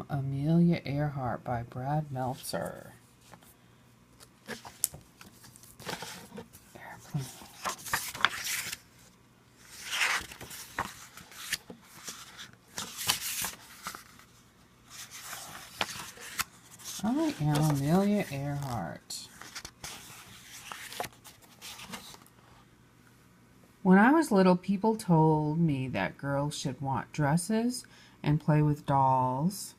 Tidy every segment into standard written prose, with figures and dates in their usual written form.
Amelia Earhart by Brad Meltzer. Airplane. I am Amelia Earhart. When I was little, people told me that girls should want dresses and play with dolls,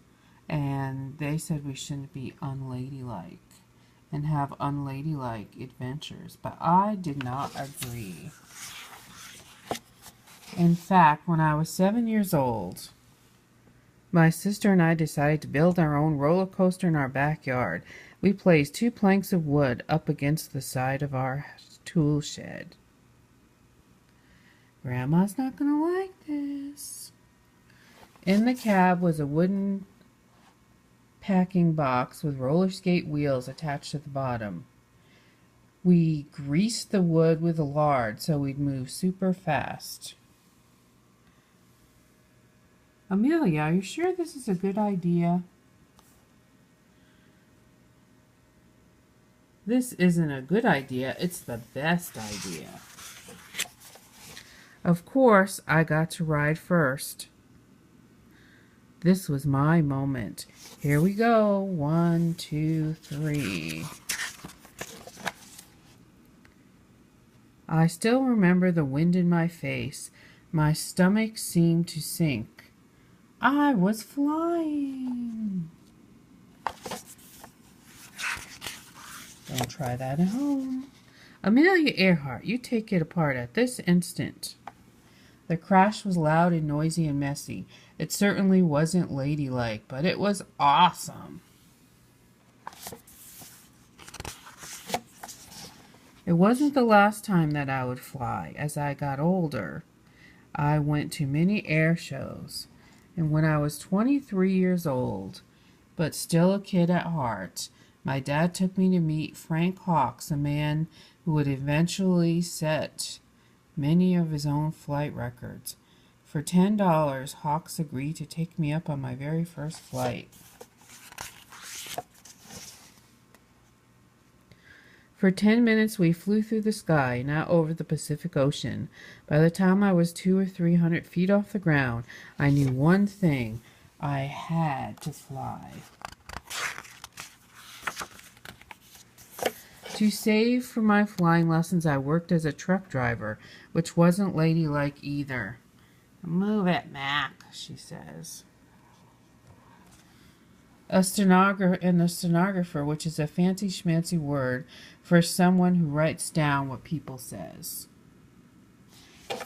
and they said we shouldn't be unladylike and have unladylike adventures, but I did not agree. In fact, when I was 7 years old, my sister and I decided to build our own roller coaster in our backyard. We placed 2 planks of wood up against the side of our tool shed. Grandma's not going to like this. In the cab was a wooden packing box with roller skate wheels attached to the bottom. We greased the wood with lard so we'd move super fast. Amelia, are you sure this is a good idea? This isn't a good idea, it's the best idea. Of course, I got to ride first. This was my moment. Here we go. 1, 2, 3. I still remember the wind in my face. My stomach seemed to sink. I was flying. Don't try that at home. Amelia Earhart, you take it apart at this instant. The crash was loud and noisy and messy. It certainly wasn't ladylike, but it was awesome. It wasn't the last time that I would fly. As I got older, I went to many air shows. And when I was 23 years old, but still a kid at heart, my dad took me to meet Frank Hawks, a man who would eventually set many of his own flight records. For $10, Hawks agreed to take me up on my very first flight. For 10 minutes we flew through the sky, not over the Pacific Ocean. By the time I was 200 or 300 feet off the ground, I knew one thing. I had to fly. To save for my flying lessons, I worked as a truck driver, which wasn't ladylike either. Move it, Mac, she says. A stenographer, which is a fancy schmancy word for someone who writes down what people says.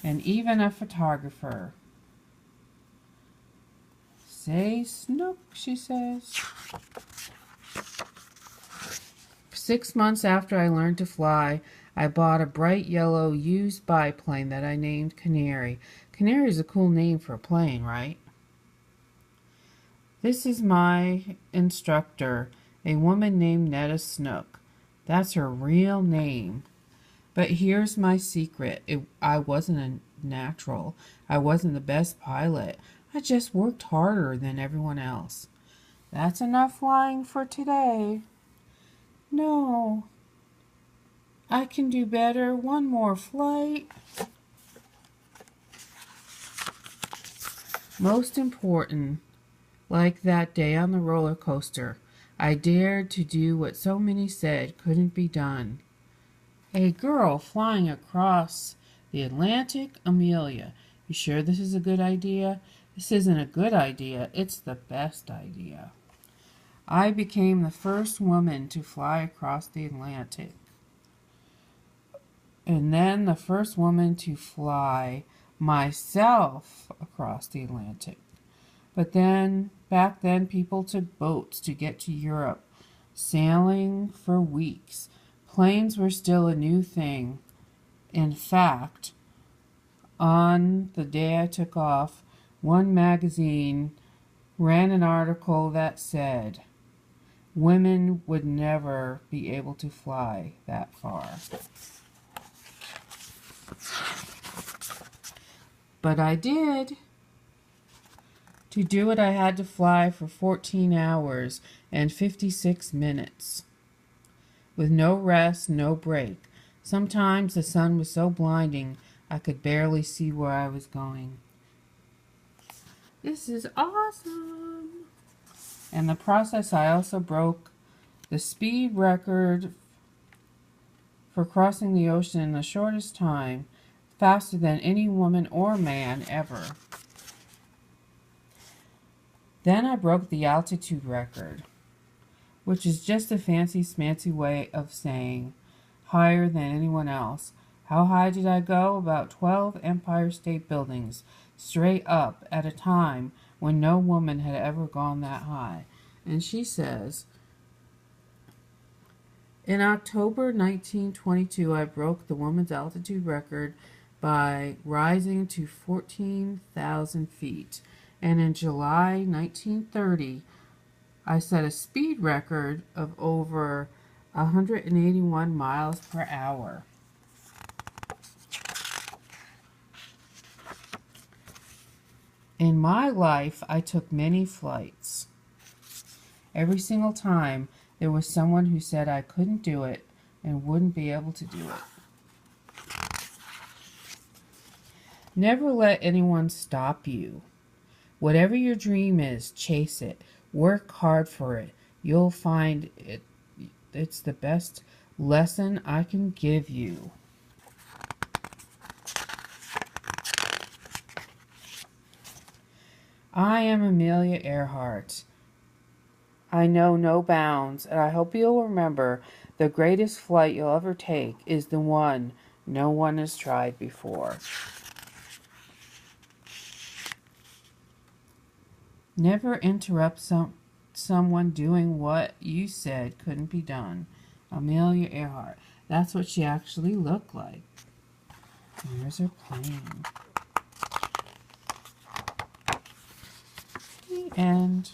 And even a photographer. Say snook, she says. 6 months after I learned to fly, I bought a bright yellow used biplane that I named Canary. Canary is a cool name for a plane, right? This is my instructor, a woman named Netta Snook. That's her real name. But here's my secret. I wasn't a natural. I wasn't the best pilot. I just worked harder than everyone else. That's enough flying for today. No, I can do better. One more flight. Most important, like that day on the roller coaster, I dared to do what so many said couldn't be done. A girl flying across the Atlantic, Amelia. You sure this is a good idea? This isn't a good idea. It's the best idea. I became the first woman to fly across the Atlantic. And then the first woman to fly myself across the Atlantic. But then, back then, people took boats to get to Europe, sailing for weeks. Planes were still a new thing. In fact, on the day I took off, one magazine ran an article that said, women would never be able to fly that far. But I did. To do it, I had to fly for 14 hours and 56 minutes, with no rest, no break. Sometimes the sun was so blinding I could barely see where I was going. This is awesome! In the process, I also broke the speed record for crossing the ocean in the shortest time, faster than any woman or man ever. Then I broke the altitude record, which is just a fancy smancy way of saying higher than anyone else. How high did I go? About 12 Empire State Buildings, straight up, at a time when no woman had ever gone that high. And she says, in October 1922, I broke the woman's altitude record by rising to 14,000 feet. And in July 1930, I set a speed record of over 181 miles per hour. In my life, I took many flights. Every single time, there was someone who said I couldn't do it and wouldn't be able to do it. Never let anyone stop you. Whatever your dream is, chase it. Work hard for it. You'll find it's the best lesson I can give you. I am Amelia Erhardt. I know no bounds, and I hope you'll remember the greatest flight you'll ever take is the one no one has tried before. Never interrupt someone doing what you said couldn't be done. Amelia Erhardt. That's what she actually looked like. Here's her plane. The end.